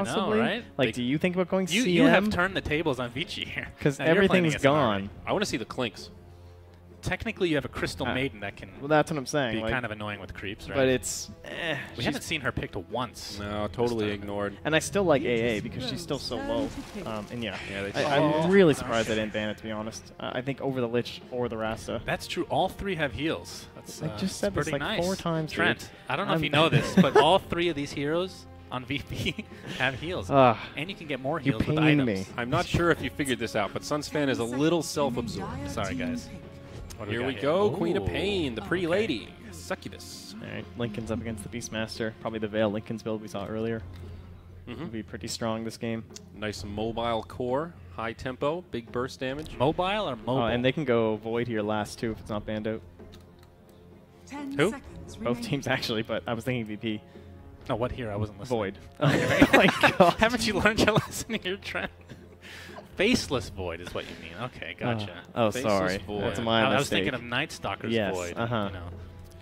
possibly? I know, right? Like, do you think about going CM? You have turned the tables on Vici here. Because everything's gone. I want to see the Clinks. Technically, you have a Crystal Maiden that can well, that's what I'm saying. be like, kind of annoying with creeps, right? But it's... we haven't seen her picked once. No, totally ignored. And I still like AA because she's still so low. And yeah, they I'm really surprised they didn't ban it, to be honest. I think over the Lich or the Rasta. That's true. All three have heals. That's, I just said this like nice. 4 times. Trent, dude. I don't know if you know this, but all 3 of these heroes on VP have heals. And you can get more heals with items. Me. I'm not sure if you figured this out, but Sunsfan is a little self-absorbed. Sorry, guys. Here we go, Queen of Pain, the pretty lady, Succubus. All right, Lincoln's up against the Beastmaster. Probably the Veil Lincoln's build we saw earlier. Will be pretty strong this game. Nice mobile core, high tempo, big burst damage. Mobile or mobile? And they can go Void here last too if it's not banned out. 10 Who? seconds Both remaining. teams actually, but I was thinking VP. No, what hero? I wasn't listening. Void. Oh my god. Haven't you learned your lesson here, Trent? Faceless Void is what you mean. Okay, gotcha. Faceless sorry. Void. That's my mistake. I was thinking of Night Stalker's Void. You know,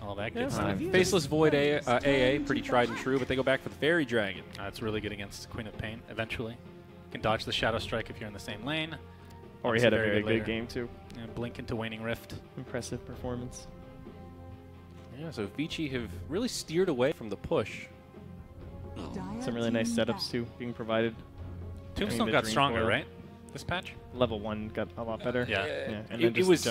all that good stuff. Faceless Void AA, pretty tried and true, but they go back for the Fairy Dragon. It's really good against Queen of Pain, eventually. You can dodge the Shadow Strike if you're in the same lane. Or he had a very good game, too. Yeah, blink into Waning Rift. Impressive performance. Yeah, so Vici have really steered away from the push. Some really nice setups, too, being provided. Tombstone got stronger, right? This patch? Level 1 got a lot better. Yeah. And it was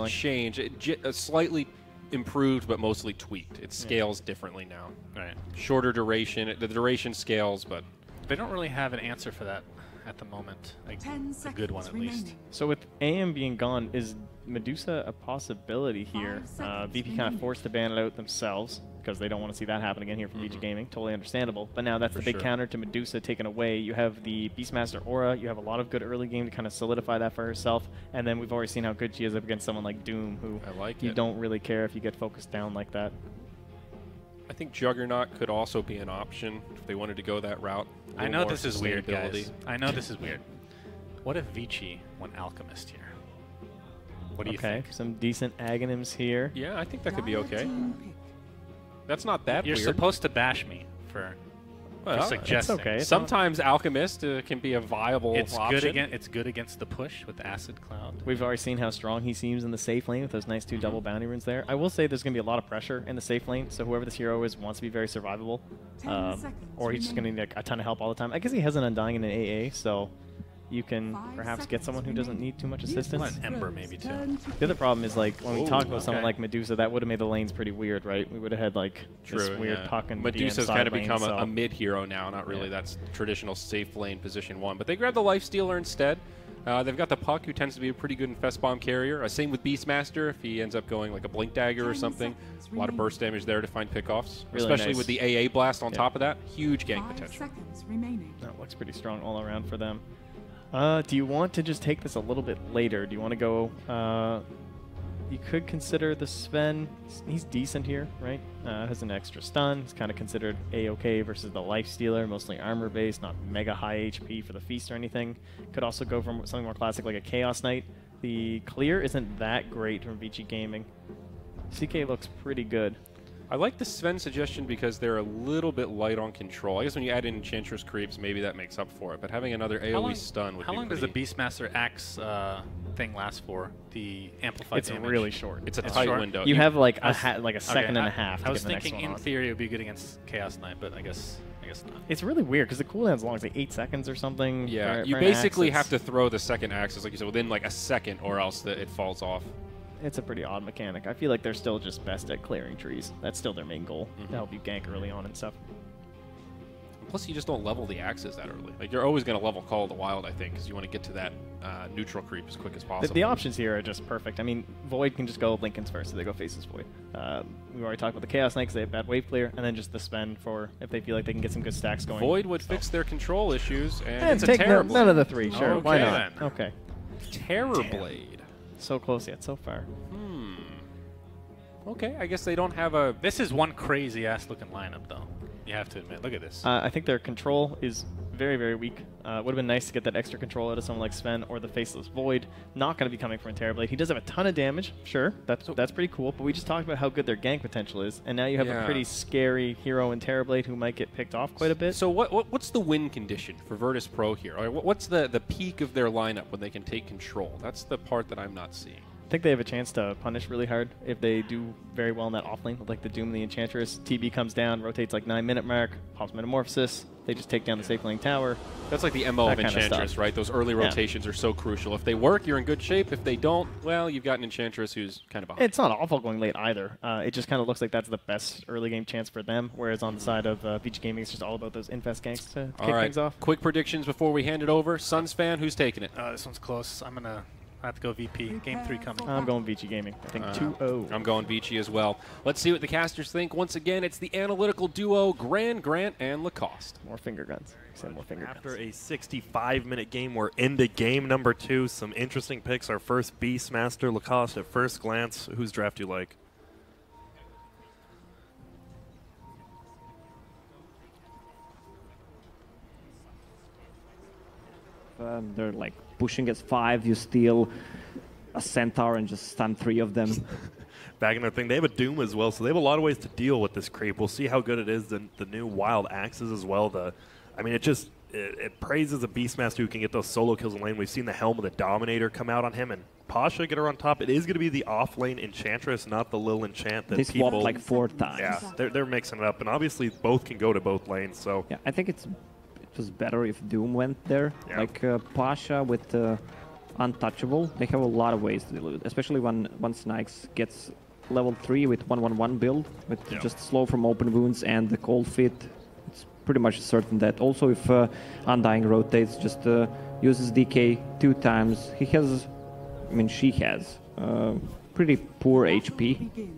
changed. It slightly improved, but mostly tweaked. It scales differently now. Right. Shorter duration. The duration scales, but they don't really have an answer for that at the moment. Like, a good one, at least. So with AM being gone, is Medusa a possibility here? VP kind of forced to ban it out themselves because they don't want to see that happen again here from Vici Gaming. Totally understandable. But now that's the big counter to Medusa taken away. You have the Beastmaster Aura. You have a lot of good early game to kind of solidify that for herself. And then we've already seen how good she is up against someone like Doom, who you don't really care if you get focused down like that. I think Juggernaut could also be an option if they wanted to go that route. I know this is weird, guys. I know this is weird. What if Vici went Alchemist here? What do you think? Some decent Aghanims here. Yeah, I think that could be okay. That's not that You're weird. supposed to bash me for suggesting. It's okay. Sometimes Alchemist can be a viable option. It's good against the push with Acid Cloud. We've already seen how strong he seems in the safe lane with those nice 2 double bounty runes there. I will say there's going to be a lot of pressure in the safe lane, so whoever this hero is wants to be very survivable. Or he's just going to need a ton of help all the time. I guess he has an Undying in an AA, so you can perhaps get someone who doesn't need too much assistance. An Ember maybe too. The other problem is, like, when we talk about someone like Medusa, that would have made the lanes pretty weird, right? We would have had like this weird puck and Medusa's kind of become a mid hero now, not really that's traditional safe lane position 1. But they grabbed the Lifestealer instead. They've got the Puck, who tends to be a pretty good Infest Bomb carrier. Same with Beastmaster, if he ends up going like a Blink Dagger or something. A lot of burst damage there to find pickoffs, especially with the AA Blast on top of that. Huge gank potential. That looks pretty strong all around for them. Do you want to just take this a little bit later? Do you want to go... you could consider the Sven. He's decent here, right? Has an extra stun. He's kind of considered A-okay versus the Lifestealer, mostly armor-based, not mega high HP for the Feast or anything. Could also go from something more classic like a Chaos Knight. The clear isn't that great from Vici Gaming. CK looks pretty good. I like the Sven suggestion because they're a little bit light on control. I guess when you add in Enchantress creeps, maybe that makes up for it. But having another AoE stun would be How long does the Beastmaster Axe thing last for? The amplified damage? It's really short. It's a tight window. You have like a second and a half. I was thinking in theory it would be good against Chaos Knight, but I guess not. It's really weird because the cooldown's long. It's like 8 seconds or something. Yeah, you basically have to throw the second axis, like you said, within like a second, or else it falls off. It's a pretty odd mechanic. I feel like they're still just best at clearing trees. That's still their main goal, to help you gank early on and stuff. Plus, you just don't level the axes that early. Like, you're always going to level Call of the Wild, I think, because you want to get to that neutral creep as quick as possible. The options here are just perfect. I mean, Void can just go Lincoln's first, so they go Faceless Void. We've already talked about the Chaos Knight because they have bad wave clear, and then just the spend for if they feel like they can get some good stacks going. Void would fix their control issues, and it's take a terrible. none of the 3, sure. Okay, why not? Then. Okay. Terrorblade. So close yet so far. Okay, I guess they don't have a... This is one crazy-ass looking lineup, though. You have to admit. Look at this. I think their control is very, very weak. Would have been nice to get that extra control out of someone like Sven or the Faceless Void. Not going to be coming from Terrorblade. He does have a ton of damage, sure. That's pretty cool. But we just talked about how good their gank potential is, and now you have a pretty scary hero in Terrorblade who might get picked off quite a bit. So what's the win condition for Virtus Pro here? What's the peak of their lineup when they can take control? That's the part that I'm not seeing. I think they have a chance to punish really hard if they do very well in that offlane with like the Doom and the Enchantress. TB comes down, rotates like 9-minute mark, pops Metamorphosis. They just take down the safe lane tower. That's like the MO of Enchantress, right? Those early rotations are so crucial. If they work, you're in good shape. If they don't, well, you've got an Enchantress who's kind of behind. It's not awful going late either. It just kind of looks like that's the best early game chance for them, whereas on the side of Vici Gaming, it's just all about those Infest ganks to kick things off. Quick predictions before we hand it over. Suns fan, who's taking it? This one's close. I have to go VP. Game 3 coming. I'm going Vici Gaming. I think 2-0. I'm going Vici as well. Let's see what the casters think. Once again, it's the analytical duo, Grant and Lacoste. More finger guns. More finger After guns. a 65-minute game, we're into game number 2. Some interesting picks. Our first Beastmaster, Lacoste at first glance. Whose draft do you like? They're like pushing as 5, you steal a Centaur and just stun 3 of them. Back in their thing, they have a Doom as well, so they have a lot of ways to deal with this creep. We'll see how good it is. The new Wild Axes as well. It praises a Beastmaster who can get those solo kills in lane. We've seen the Helm of the Dominator come out on him, and Pasha get her on top. It is going to be the off-lane Enchantress, not the Lil Enchant. They swapped like 4 times. Yeah, they're mixing it up, and obviously both can go to both lanes. So yeah, I think it was better if Doom went there. Yeah. Like Pasha with Untouchable, they have a lot of ways to deal with it, especially when Snikes gets level 3 with 1-1-1 build, with just slow from open wounds and the cold fit. It's pretty much certain that. Also, if Undying rotates, just uses DK 2 times, she has pretty poor HP.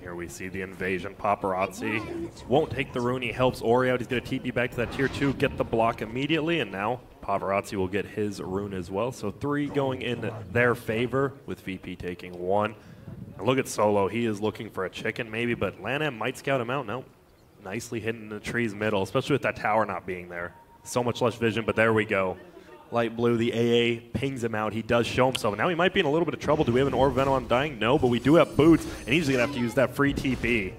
Here we see the invasion. Paparazzi won't take the rune. He helps Ori out. He's going to TP back to that tier 2, get the block immediately, and now Paparazzi will get his rune as well. So 3 going in their favor, with VP taking 1. And look at Solo. He is looking for a chicken maybe, but Lanham might scout him out. No, nicely hidden in the tree's middle, especially with that tower not being there. So much less vision, but there we go. Light blue, the AA pings him out. He does show himself. Now he might be in a little bit of trouble. Do we have an Orb Venom on Dying? No, but we do have Boots, and he's going to have to use that free TP.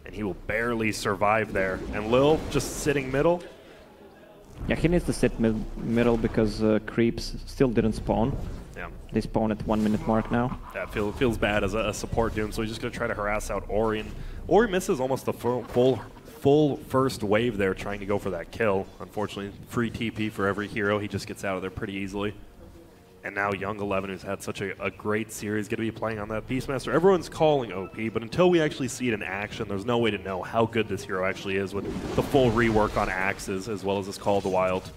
And he will barely survive there. And Lil just sitting middle. Yeah, he needs to sit middle because creeps still didn't spawn. Yeah. They spawn at 1 minute mark now. That feels bad as a support Doom, so he's just going to try to harass out Ori. And Ori misses almost the full first wave there, trying to go for that kill. Unfortunately, free TP for every hero. He just gets out of there pretty easily. And now Young 11, who's had such a great series, going to be playing on that Beastmaster. Everyone's calling OP, but until we actually see it in action, there's no way to know how good this hero actually is with the full rework on axes, as well as this Call of the Wild.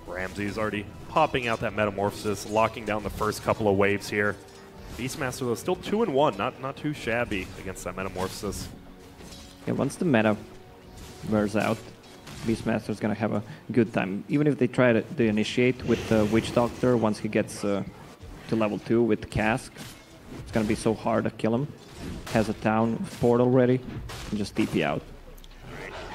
Ramsey's already popping out that Metamorphosis, locking down the first couple of waves here. Beastmaster, though, still 2-1, not too shabby against that Metamorphosis. Yeah, once the meta wears out, Beastmaster's gonna have a good time. Even if they try to initiate with the Witch Doctor, once he gets to level 2 with Cask, it's gonna be so hard to kill him. Has a town fort already, and just TP out.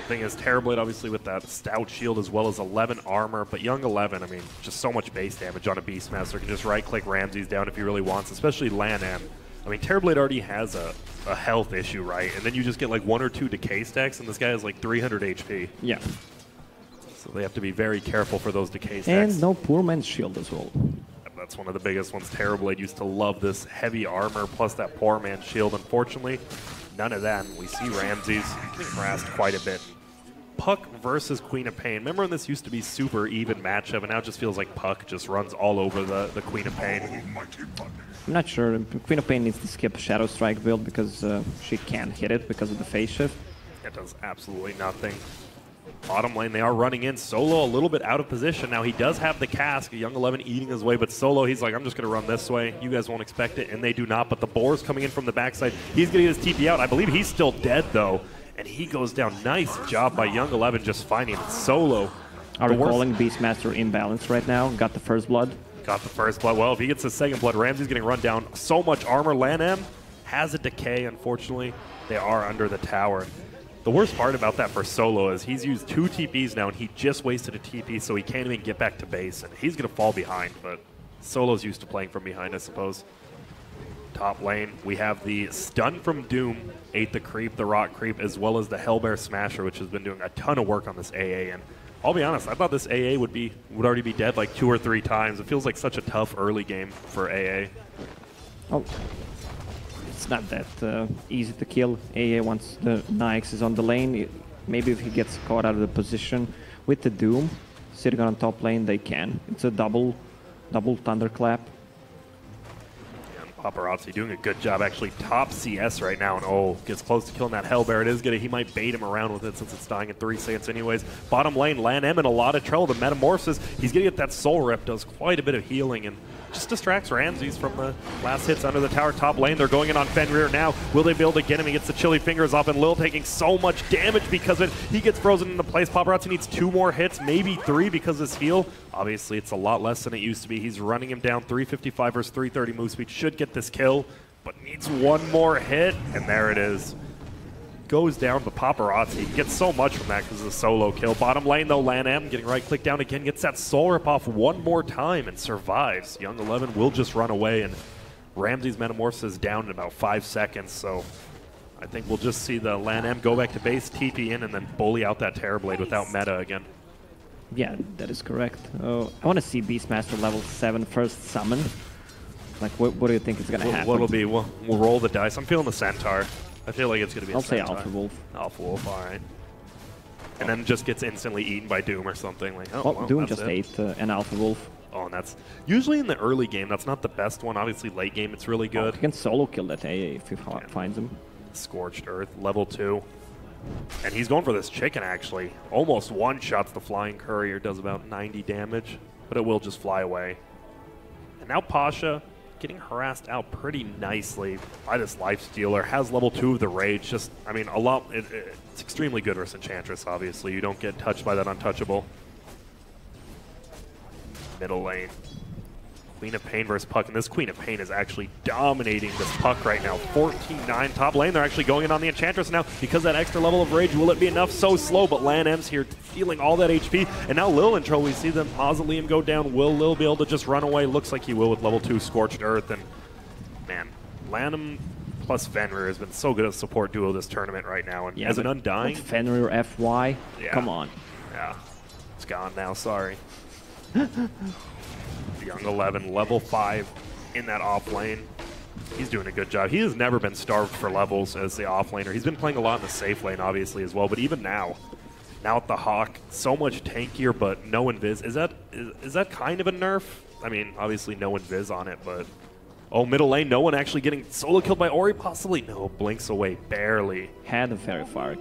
Thing is, Terrorblade obviously with that stout shield as well as 11 armor, but Young 11, I mean, just so much base damage on a Beastmaster. Can just right-click Ramses down if he really wants, especially Lanham. I mean, Terrorblade already has a health issue, right? And then you just get like 1 or 2 decay stacks, and this guy has like 300 HP. Yeah. So they have to be very careful for those decay stacks. And no poor man's shield as well. That's one of the biggest ones. Terrorblade used to love this heavy armor plus that poor man's shield. Unfortunately, none of that. And we see Ramses getting harassed quite a bit. Puck versus Queen of Pain. Remember when this used to be super even matchup, and now it just feels like Puck just runs all over the Queen of Pain. I'm not sure. Queen of Pain needs to skip Shadow Strike build because she can't hit it because of the phase shift. It does absolutely nothing. Bottom lane, they are running in. Solo a little bit out of position. Now he does have the Cask. Young 11 eating his way, but Solo, he's like, I'm just going to run this way. You guys won't expect it, and they do not. But the Boar's coming in from the backside. He's going to get his TP out. I believe he's still dead, though. And he goes down. Nice job by Young 11 just finding Solo. Are we calling Beastmaster imbalance right now? Got the first blood? Got the first blood. Well, if he gets the second blood, Ramsey's getting run down. So much armor. Lanham has a decay, unfortunately. They are under the tower. The worst part about that for Solo is he's used 2 TPs now, and he just wasted a TP, so he can't even get back to base, and he's going to fall behind, but Solo's used to playing from behind, I suppose. Top lane, we have the stun from Doom, ate the creep, the rock creep, as well as the Hellbear Smasher, which has been doing a ton of work on this AA, and I'll be honest, I thought this AA would already be dead like 2 or 3 times. It feels like such a tough early game for AA. Oh. It's not that easy to kill AA once the Nyx is on the lane. Maybe if he gets caught out of the position with the Doom sitting on top lane, they can. It's a double thunderclap. And Paparazzi doing a good job, actually top CS right now, and oh, gets close to killing that Hellbear. It is good. He might bait him around with it since it's dying in 3 seconds anyways. Bottom lane, Lan M in a lot of trouble. The Metamorphosis, he's going to get that Soul Rip, does quite a bit of healing, and just distracts Ramses from the last hits under the tower. Top lane, they're going in on Fenrir now. Will they be able to get him? He gets the chilly fingers off, and Lil taking so much damage because of it. He gets frozen into place. Paparazzi needs 2 more hits, maybe 3 because of his heal. Obviously, it's a lot less than it used to be. He's running him down. 355 versus 330 move speed. Should get this kill, but needs 1 more hit, and there it is. Goes down, but Paparazzi gets so much from that because of the solo kill. Bottom lane, though, Lan M getting right click down again, gets that soul rip off 1 more time and survives. Young 11 will just run away, and Ramsey's Metamorphosis is down in about 5 seconds, so I think we'll just see the Lan M go back to base, TP in, and then bully out that Terrorblade without meta again. Yeah, that is correct. I want to see Beastmaster level 7 first summon. Like, what do you think is going to happen? What'll be? We'll roll the dice. I'm feeling the Centaur. I feel like it's going to be I'll a say Centaur. Alpha Wolf. Alpha Wolf, all right. And then just gets instantly eaten by Doom or something. Like, oh, well, Doom just ate an Alpha Wolf. Oh, and that's usually in the early game. That's not the best one. Obviously, late game, it's really good. You can solo kill that AA if you finds him. Scorched Earth, level 2. And he's going for this chicken, actually. Almost one-shots the Flying Courier, does about 90 damage, but it will just fly away. And now Pasha getting harassed out pretty nicely by this Lifestealer. Has level 2 of the Rage. Just, I mean, it's extremely good versus Enchantress, obviously. You don't get touched by that untouchable. Middle lane. Queen of Pain versus Puck, and this Queen of Pain is actually dominating this Puck right now. 14-9 top lane. They're actually going in on the Enchantress now because that extra level of Rage. Will it be enough? So slow, but Lan M's here feeling all that HP. And now Lil in trouble. We see the Mausoleum go down. Will Lil be able to just run away? Looks like he will with level 2 Scorched Earth. And man, Lanham plus Fenrir has been so good at support duo this tournament right now. And as an Undying. Fenrir FY? Yeah. Come on. Yeah. It's gone now, sorry. Young 11, level 5 in that off lane. He's doing a good job. He has never been starved for levels as the off laner. He's been playing a lot in the safe lane, obviously, as well. But even now with the Hawk, so much tankier, but no invis. Is that kind of a nerf? I mean, obviously no invis on it, but oh, middle lane, no one actually getting solo killed by Ori, possibly. No, blinks away, barely. Had a Fairy Fire.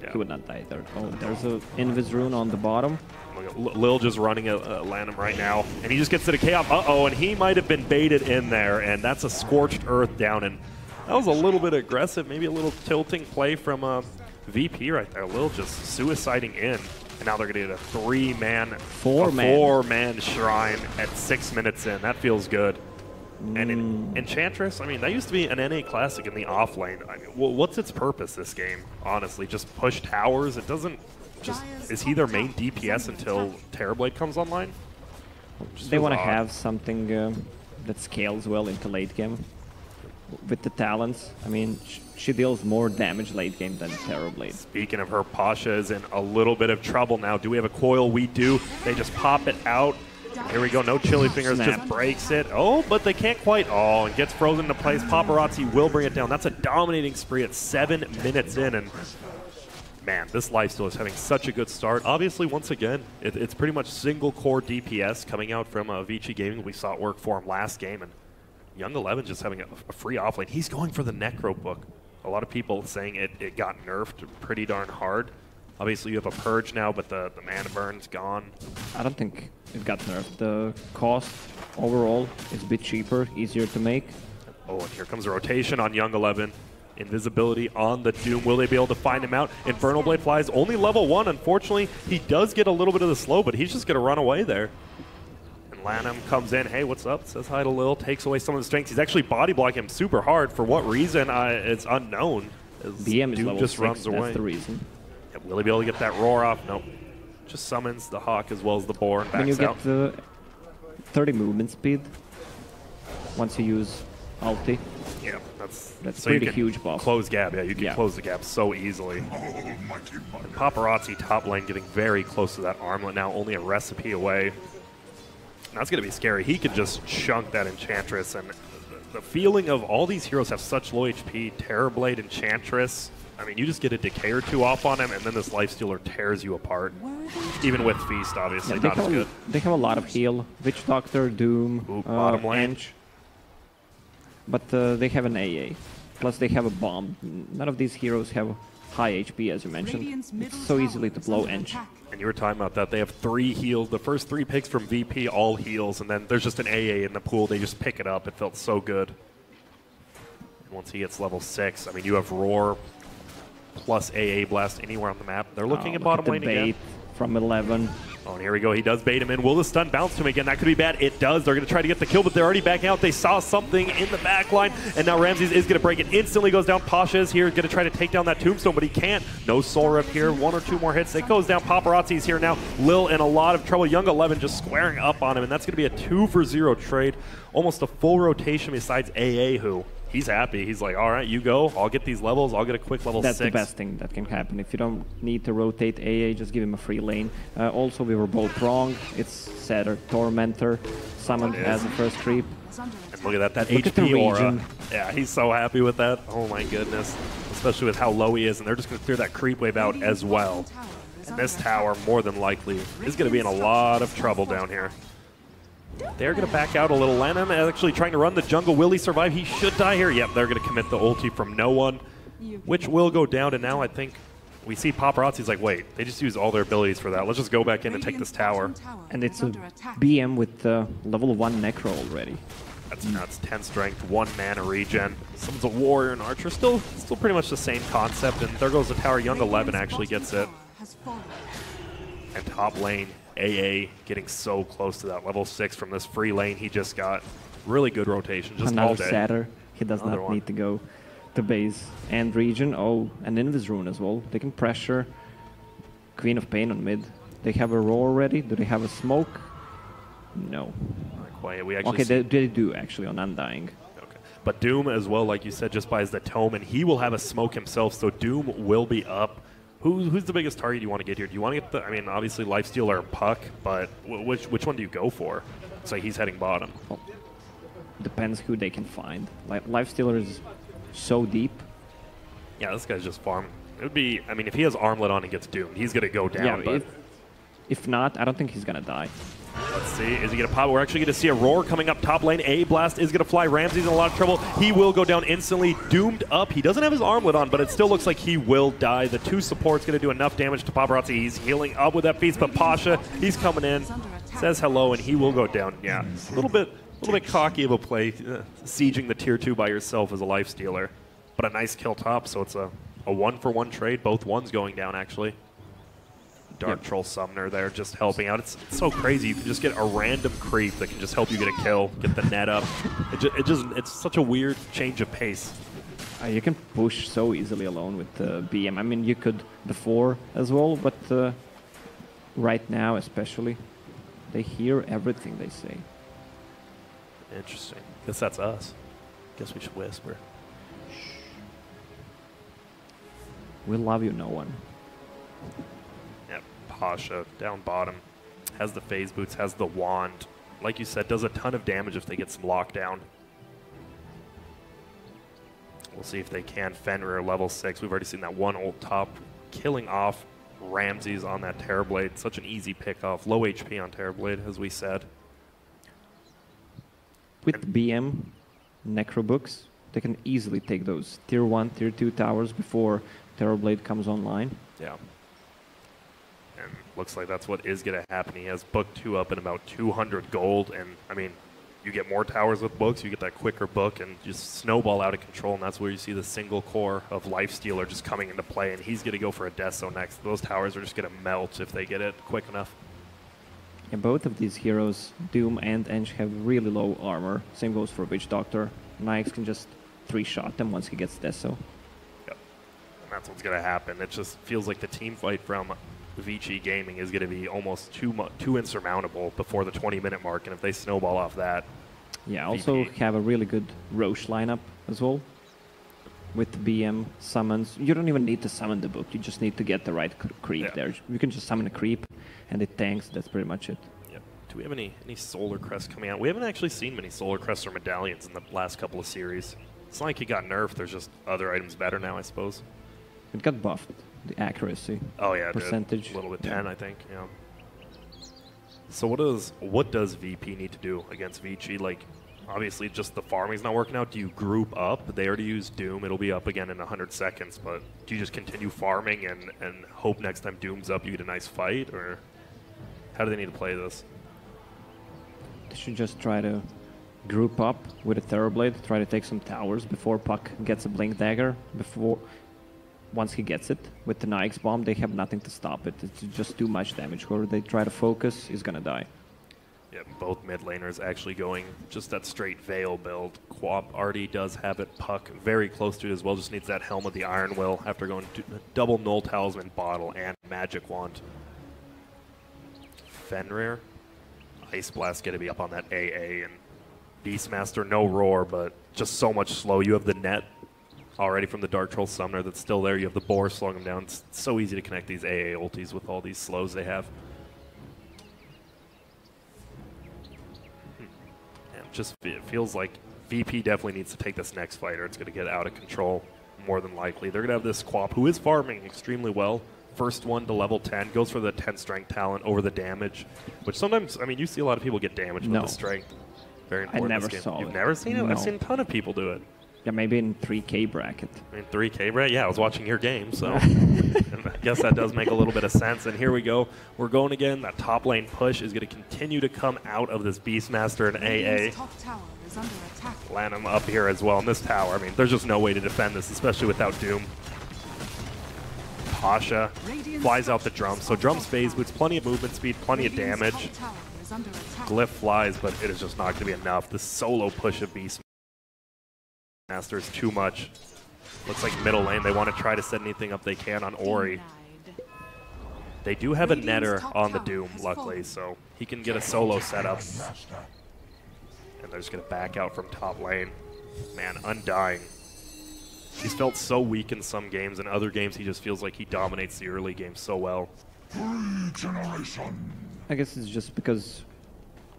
Yeah. He would not die there. Oh, there's a invis rune on the bottom. Lil just running at Lanham right now, and he just gets to the chaos. Uh-oh, and he might have been baited in there, and that's a Scorched Earth down, and that was a little bit aggressive, maybe a little tilting play from VP right there. Lil just suiciding in, and now they're going to get a four-man shrine at 6 minutes in. That feels good. And in Enchantress, I mean, that used to be an NA Classic in the off lane. I mean, what's its purpose this game, honestly? Just push towers? It doesn't... Is he their main DPS until Terrorblade comes online? They want to have something that scales well into late game. With the talents, I mean, she deals more damage late game than Terrorblade. Speaking of her, Pasha is in a little bit of trouble now. Do we have a coil? We do. They just pop it out. Here we go. No chilly fingers. Snap. Just breaks it. Oh, but they can't quite. Oh, and gets frozen into place. Paparazzi will bring it down. That's a dominating spree at 7 minutes in, and man, this Lifesteal is having such a good start. Obviously, once again, it's pretty much single-core DPS coming out from Vici Gaming. We saw it work for him last game, and Young 11 just having a free offlane. He's going for the Necro Book. A lot of people saying it got nerfed pretty darn hard. Obviously, you have a Purge now, but the mana burn's gone. I don't think it got nerfed. The cost overall is a bit cheaper, easier to make. Oh, and here comes a rotation on Young 11. Invisibility on the Doom. Will they be able to find him out? Infernal Blade flies only level 1. Unfortunately, he does get a little bit of the slow, but he's just going to run away there. And Lanham comes in. Hey, what's up? Says hi to Lil. Takes away some of the strength. He's actually body blocking him super hard. For what reason? It's unknown. as BM is Doom level just 6, runs away. that's the reason. Yeah, will he be able to get that roar off? Nope. Just summons the Hawk as well as the Boar and backs When you out. get the 30 movement speed, once you use ulti, Yeah, that's that's so you pretty can huge buff. Close gap, yeah, you can Yeah. close the gap so easily. And Paparazzi top lane getting very close to that armlet now, only a recipe away. And that's going to be scary. He could just chunk that Enchantress, and the feeling of all these heroes have such low HP, Terrorblade, Enchantress. I mean, you just get a Decay or two off on him, and then this Lifestealer tears you apart. Even with Feast, obviously, they not as good. They have a lot of heal. Witch Doctor, Doom, Ooh, bottom lane. Ench. But they have an AA. Plus they have a bomb. None of these heroes have high HP, as you mentioned. It's so easily to blow Ench. And you were talking about that. They have 3 heals. The first 3 picks from VP, all heals, and then there's just an AA in the pool. They just pick it up. It felt so good. And once he gets level 6, I mean, you have Roar plus AA Blast anywhere on the map. They're looking at bottom lane again. From 11. Oh, and here we go. He does bait him in. Will the stun bounce to him again? That could be bad. It does. They're going to try to get the kill, but they're already backing out. They saw something in the back line, and now Ramses is going to break it. Instantly goes down. Pasha is here, going to try to take down that tombstone, but he can't. No soul rip here. 1 or 2 more hits. It goes down. Paparazzi's here now. Lil in a lot of trouble. Young 11 just squaring up on him, and that's going to be a 2-for-0 trade. Almost a full rotation besides AA, who... he's happy. He's like, all right, you go. I'll get these levels. I'll get a quick level 6. That's the best thing that can happen. If you don't need to rotate AA, just give him a free lane. Also, we were both wrong. It's Satyr Tormentor summoned as a first creep. And look at that Look at the HP aura. region. Yeah, he's so happy with that. Oh my goodness. Especially with how low he is, and they're just going to clear that creep wave out as well. And this tower, more than likely, is going to be in a lot of trouble down here. They're going to back out a little. Lanham actually trying to run the jungle. Will he survive? He should die here. Yep, they're going to commit the ulti from no one, which will go down. And now I think we see Paparazzi's like, wait, they just used all their abilities for that. Let's just go back in and take this tower. And it's a BM with level 1 Necro already. That's nuts. 10 strength, 1 mana regen. Someone's a warrior and archer. Still pretty much the same concept. And there goes the tower. Young 11 actually gets it. And top lane, AA getting so close to that level 6 from this free lane he just got. Really good rotation, just all Another day. Satyr. He does Another not one. need to go to base and region. Oh, and Invis Rune as well. They can pressure Queen of Pain on mid. They have a roar ready. Do they have a smoke? No. Not quite. We actually Okay, see- they do actually on Undying. Okay. But Doom as well, like you said, just buys the tome, and he will have a smoke himself, so Doom will be up. Who's the biggest target you want to get here? Do you want to get the, I mean, obviously Lifestealer and Puck, but which one do you go for? It's like he's heading bottom. Well, depends who they can find. Like Lifestealer is so deep. Yeah, this guy's just farm. It would be, I mean, if he has Armlet on and gets doomed, he's going to go down. Yeah, But if not, I don't think he's gonna die. let's see, is he going to pop? We're actually going to see a roar coming up top lane. A Blast is going to fly. Ramsey's in a lot of trouble. He will go down instantly. Doomed up. He doesn't have his Armlet on, but it still looks like he will die. The 2 support's going to do enough damage to Paparazzi. He's healing up with that feast, but Pasha, he's coming in, says hello, and he will go down. Yeah, a little bit cocky of a play, sieging the tier 2 by yourself as a Lifestealer, but a nice kill top. So it's a 1-for-1 trade. Both ones going down actually. Dark Troll Summoner there just helping out. It's so crazy. You can just get a random creep that can just help you get a kill, get the net up. It's such a weird change of pace. You can push so easily alone with BM. I mean, you could before as well, but right now especially, they hear everything they say. Interesting. Guess that's us. Guess we should whisper. We love you, no one. Yep. Pasha down bottom. Has the phase boots, has the wand. Like you said, does a ton of damage if they get some lockdown. We'll see if they can. Fenrir level 6. We've already seen that one ult top killing off Ramses on that Terrorblade. Such an easy pick off. Low HP on Terrorblade, as we said. With BM, Necro books, they can easily take those tier 1, tier 2 towers before Terrorblade comes online. Yeah. And looks like that's what is going to happen. He has book 2 up in about 200 gold. And, I mean, you get more towers with books, you get that quicker book, and just snowball out of control. And that's where you see the single core of Lifestealer just coming into play. And he's going to go for a Deso next. Those towers are just going to melt if they get it quick enough. Yeah, both of these heroes, Doom and Ench, have really low armor. Same goes for Witch Doctor. Nyx can just 3-shot them once he gets Deso. Yep. that's what's going to happen. It just feels like the team fight from Vici Gaming is going to be almost too insurmountable before the 20-minute mark, and if they snowball off that... Yeah, also have a really good Roche lineup as well. With BM summons. You don't even need to summon the book, you just need to get the right creep there. You can just summon a creep, and it tanks, that's pretty much it. Yep. Do we have any Solar Crests coming out? We haven't actually seen many Solar Crests or Medallions in the last couple of series. It's not like he got nerfed, there's just other items better now, I suppose. It got buffed, the accuracy. Oh yeah, percentage. A little bit 10, I think, yeah. So what does VP need to do against Vici? Like, obviously just the farming's not working out. Do you group up? They already used Doom, it'll be up again in 100 seconds, but do you just continue farming and hope next time Doom's up you get a nice fight, or how do they need to play this? They should just try to group up with a Terrorblade, try to take some towers before Puck gets a Blink Dagger. Once he gets it, with the Nyx Bomb, they have nothing to stop it. It's just too much damage. Whoever they try to focus is gonna die. Yeah, both mid laners actually going just that straight Veil build. Quap already does have it. Puck very close to it as well, just needs that Helm of the Iron Will after going to double Null Talisman Bottle and Magic Wand. Fenrir, Ice Blast gonna be up on that AA, and Beastmaster, no Roar, but just so much slow. You have the net already from the Dark Troll Summoner that's still there. You have the Boar slowing them down. It's so easy to connect these AA ultis with all these slows they have. It feels like VP definitely needs to take this next fight or it's going to get out of control more than likely. They're going to have this Quap, who is farming extremely well. First one to level 10, goes for the 10 strength talent over the damage, which sometimes, I mean, you see a lot of people get damaged with the strength. Very important. I never saw it. You've never seen it? No. I've seen a ton of people do it. Yeah, maybe in 3K bracket. In 3K bracket? Yeah, I was watching your game, so I guess that does make a little bit of sense. And here we go. We're going again. That top lane push is going to continue to come out of this Beastmaster and AA. Land him up here as well in this tower. I mean, there's just no way to defend this, especially without Doom. Pasha flies out the drum. So drums phase boots, plenty of movement speed, plenty of damage. Glyph flies, but it is just not going to be enough. The solo push of Beastmaster is too much. Looks like middle lane, they want to try to set anything up they can on Ori. They do have a netter on the Doom, luckily, so he can get a solo setup. And they're just going to back out from top lane. Man, Undying. He's felt so weak in some games, and other games he just feels like he dominates the early game so well. I guess it's just because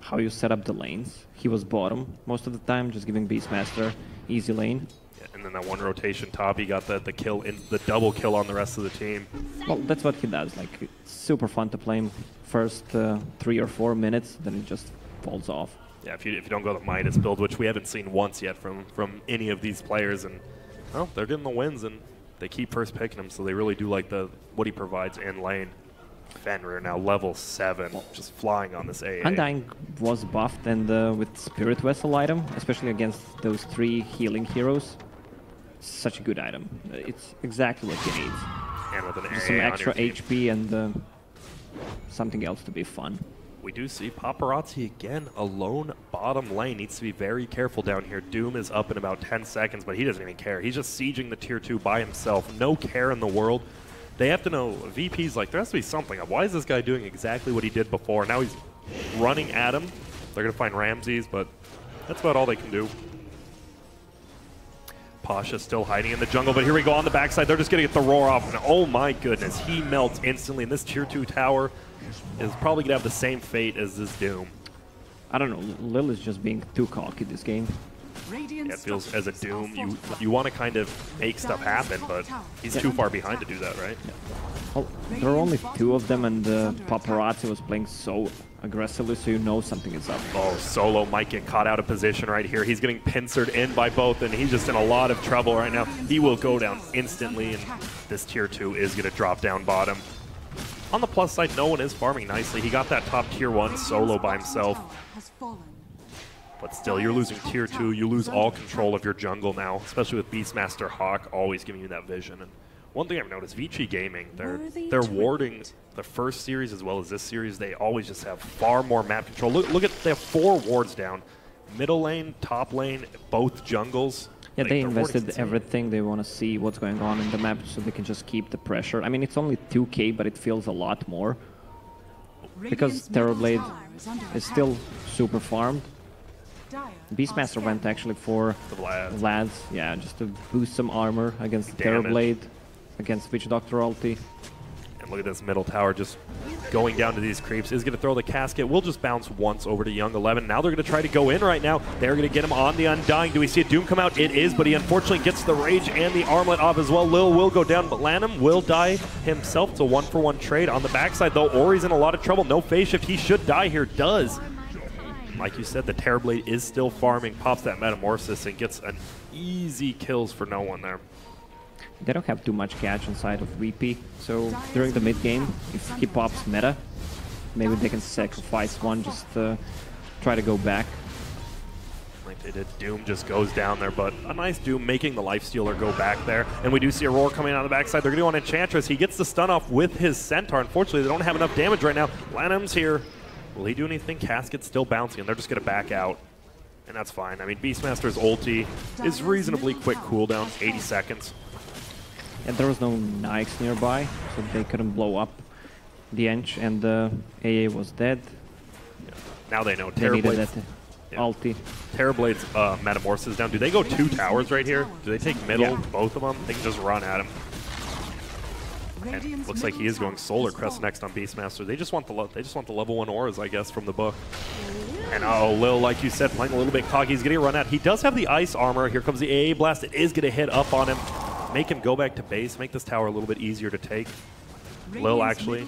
how you set up the lanes. He was bottom most of the time, just giving Beastmaster easy lane. Yeah, and then that one rotation top, he got the kill, the double kill on the rest of the team. Well, that's what he does. Like, it's super fun to play him first 3 or 4 minutes, then it just falls off. Yeah, if you don't go the Midas build, which we haven't seen once yet from any of these players, and well, they're getting the wins, and they keep first picking him, so they really do like what he provides in lane. Fenrir now level 7, just flying on this AA. Undying was buffed, and with Spirit Vessel item, especially against those 3 healing heroes, such a good item. It's exactly what he needs. And with an AA some on extra your team. HP and something else to be fun. We do see Paparazzi again alone bottom lane. Needs to be very careful down here. Doom is up in about 10 seconds, but he doesn't even care. He's just sieging the tier 2 by himself. No care in the world. They have to know, VP's like, there has to be something. Why is this guy doing exactly what he did before? Now he's running at him. They're going to find Ramses, but that's about all they can do. Pasha still hiding in the jungle, but here we go on the backside. They're just going to get the roar off, and oh my goodness, he melts instantly. And this tier 2 tower is probably going to have the same fate as this Doom. I don't know, Lil is just being too cocky this game. Yeah, it feels as a Doom, you want to kind of make stuff happen, but he's too far behind to do that, right? Yeah. Well, there are only 2 of them, and Paparazzi was playing so aggressively, so you know something is up. Oh, Solo might get caught out of position right here. He's getting pincered in by both, and he's just in a lot of trouble right now. He will go down instantly, and this tier 2 is going to drop down bottom. On the plus side, no one is farming nicely. He got that top tier 1 solo by himself. But still, you're losing tier 2. You lose all control of your jungle now, especially with Beastmaster Hawk always giving you that vision. And one thing I've noticed, Vici Gaming, they're warding the first series as well as this series. They always just have far more map control. Look at, they have 4 wards down. Middle lane, top lane, both jungles. Yeah, like, they their invested warding's everything. They want to see what's going on in the map so they can just keep the pressure. I mean, it's only 2k, but it feels a lot more. Because Terrorblade is still super farmed. Beastmaster went actually for The Vlad's, yeah, just to boost some armor against Terrorblade, against Witch Doctor ulti. And look at this middle tower just going down to these creeps. Is going to throw the casket. Will just bounce once over to Young 11. Now they're going to try to go in right now. They're going to get him on the Undying. Do we see a Doom come out? It is, but he unfortunately gets the Rage and the Armlet off as well. Lil will go down, but Lanham will die himself. It's a 1-for-1 trade. On the backside, though, Ori's in a lot of trouble. No phase shift. He should die here. Does. Like you said, the Terrorblade is still farming. Pops that Metamorphosis and gets an easy kills for no one there. They don't have too much catch inside of VP, so during the mid game, if he pops meta, maybe they can sacrifice one, just try to go back. Like they did, Doom just goes down there, but a nice Doom making the Lifestealer go back there. And we do see a Roar coming out on the backside. They're going to go on Enchantress. He gets the stun off with his Centaur. Unfortunately, they don't have enough damage right now. Lanham's here. Will he do anything? Casket's still bouncing, and they're just going to back out. And that's fine. I mean, Beastmaster's ulti is reasonably quick cooldown, 80 seconds. And there was no Nikes nearby, so they couldn't blow up the Ench, and the AA was dead. Yeah. Now they know They needed Terrorblade's that ulti. Terrorblade's Metamorphosis down. Do they go 2 towers right here? Do they take middle, Yeah. both of them? They can just run at him. And looks like he is going Solar Crest next on Beastmaster. They just want the level 1 auras, I guess, from the book. And oh, Lil, like you said, playing a little bit cocky. He's getting run out. He does have the ice armor. Here comes the AA blast. It is going to hit up on him. Make him go back to base. Make this tower a little bit easier to take. Lil actually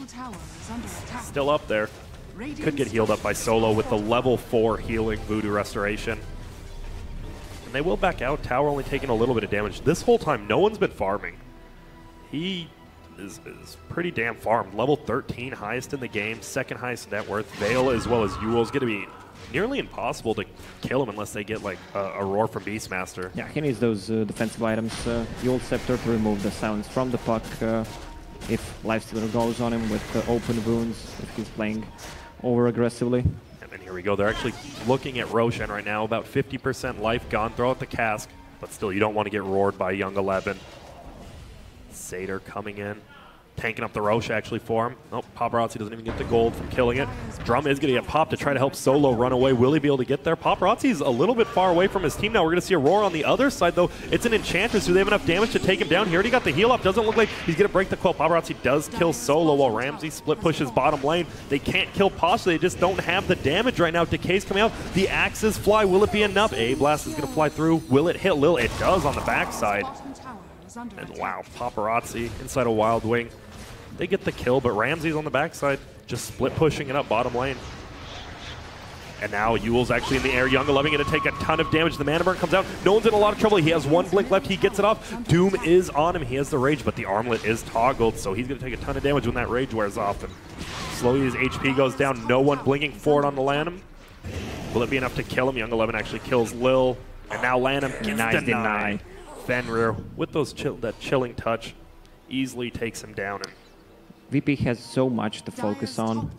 still up there. Could get healed up by Solo with the level 4 healing Voodoo Restoration. And they will back out. Tower only taking a little bit of damage. This whole time, no one's been farming. He is pretty damn farmed. Level 13, highest in the game, second highest net worth. Veil as well as Yule is going to be nearly impossible to kill him unless they get like a Roar from Beastmaster. Yeah, he needs those defensive items. Yule Scepter to remove the silence from the puck. If Lifestealer goes on him with open wounds, if he's playing over aggressively. And then here we go. They're actually looking at Roshan right now. About 50% life gone. Throw out the cask. But still, you don't want to get roared by Young 11. Satyr coming in. Tanking up the Roche actually for him. Oh, Paparazzi doesn't even get the gold from killing it. Drum is going to get popped to try to help Solo run away. Will he be able to get there? Paparazzi's a little bit far away from his team now. We're going to see a Roar on the other side, though. It's an Enchantress. Do they have enough damage to take him down? He already got the heal up. Doesn't look like he's going to break the Quell. Paparazzi does kill Solo while Ramsey split pushes bottom lane. They can't kill Pasha. They just don't have the damage right now. Decay's coming out. The axes fly. Will it be enough? A-Blast is going to fly through. Will it hit Lil? It does on the backside. And wow, Paparazzi inside a Wild Wing. They get the kill, but Ramsey's on the backside, just split pushing it up bottom lane. And now Yule's actually in the air. Young 11 going to take a ton of damage. The Mana Burn comes out. No one's in a lot of trouble. He has one blink left. He gets it off. Doom is on him. He has the Rage, but the Armlet is toggled, so he's going to take a ton of damage when that Rage wears off. And slowly his HP goes down. No one blinking forward on the Lanham. Will it be enough to kill him? Young 11 actually kills Lil. And now Lanham gets denied. Fenrir, with those that chilling touch, easily takes him down. And VP has so much to focus on.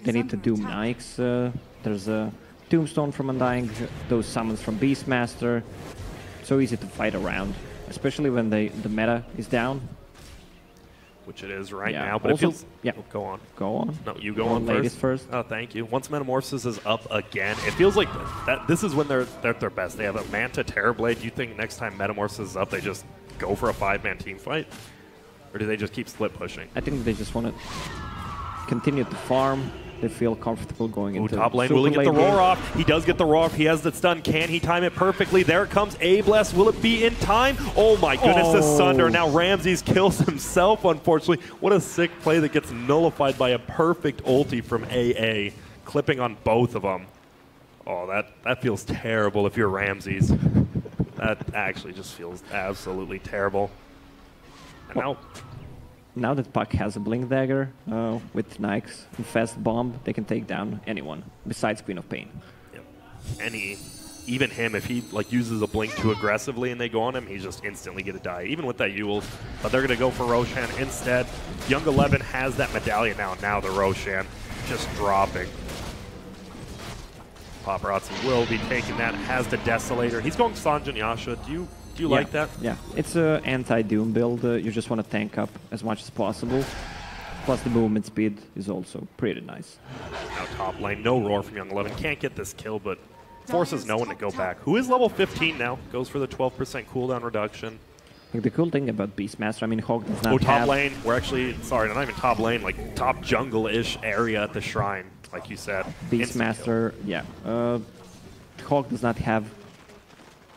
They need to do Nikes. There's a Tombstone from Undying, those summons from Beastmaster. So easy to fight around, especially when the meta is down. which it is right Yeah. now. But Also, it feels... yeah. Oh, go on. Go on. No, you go on ladies first. Oh, thank you. Once Metamorphosis is up again, it feels like that. This is when they're at their best. They have a Manta Terrorblade. Do you think next time Metamorphosis is up, they just go for a 5-man team fight? Or do they just keep split pushing? I think they just want to continue to farm. They feel comfortable going into top lane. super Will he get the late game. roar off? He does get the roar off. He has the stun. Can he time it perfectly? There it comes. A-Blast. Will it be in time? Oh my goodness, the Sunder. Now Ramses kills himself, unfortunately. What a sick play that gets nullified by a perfect ulti from AA, clipping on both of them. Oh, that feels terrible if you're Ramses. That actually just feels absolutely terrible. And now that Puck has a Blink Dagger with Nikes and Fast Bomb, they can take down anyone besides Queen of Pain. Yep. Even him, if he uses a Blink too aggressively and they go on him, he's just instantly going to die, even with that Yule. But they're going to go for Roshan instead. Young 11 has that medallion now. Now the Roshan just dropping. Paparazzi will be taking that, has the Desolator. He's going Sanjan Yasha. Do you Do you like that? Yeah, it's an anti-Doom build. You just want to tank up as much as possible. Plus the movement speed is also pretty nice. Now top lane, no roar from Young 11. Can't get this kill, but forces no one to go back. Who is level 15 now? Goes for the 12% cooldown reduction. Like the cool thing about Beastmaster, I mean, Hawk does not top lane. We're actually, sorry, not even top lane, like top jungle-ish area at the shrine, like you said. Beastmaster, yeah. Hawk does not have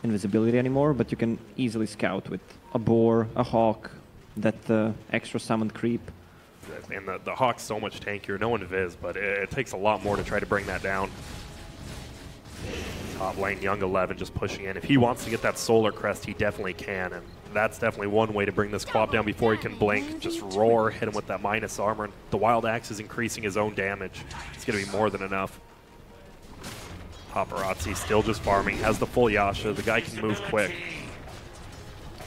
invisibility anymore, but you can easily scout with a boar, a hawk, that extra summoned creep. And the Hawk's so much tankier. No invis, but it takes a lot more to try to bring that down. Top lane, Young 11 just pushing in. If he wants to get that solar crest, he definitely can. And that's definitely one way to bring this Quab down before he can blink. Just roar, hit him with that minus armor. And the Wild Axe is increasing his own damage. It's going to be more than enough. Paparazzi still just farming, has the full Yasha. The guy can move quick.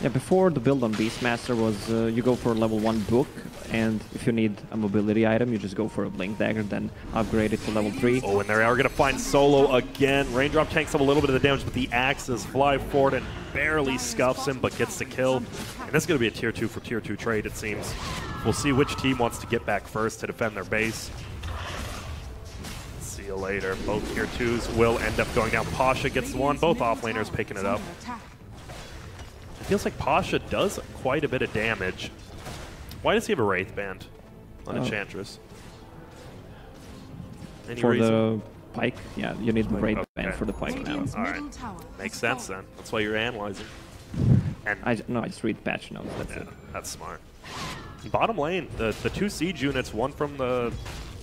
Yeah, before the build on Beastmaster was you go for a level 1 book, and if you need a mobility item, you just go for a Blink Dagger, then upgrade it to level 3. Oh, and they are going to find Solo again. Raindrop tanks up a little bit of the damage, but the Axes fly forward and barely scuffs him, but gets the kill. And this is going to be a tier 2 for tier 2 trade, it seems. We'll see which team wants to get back first to defend their base. See you later. Both tier 2s will end up going down. Pasha gets one. Both offlaners picking it up. It feels like Pasha does quite a bit of damage. Why does he have a Wraith Band on Enchantress? Any for reason? The Pike? Yeah, you need the Wraith Band for the Pike now. Alright. Makes sense then. That's why you're analyzing. And no, I just read patch notes, that's it. That's smart. Bottom lane, the two siege units, one from the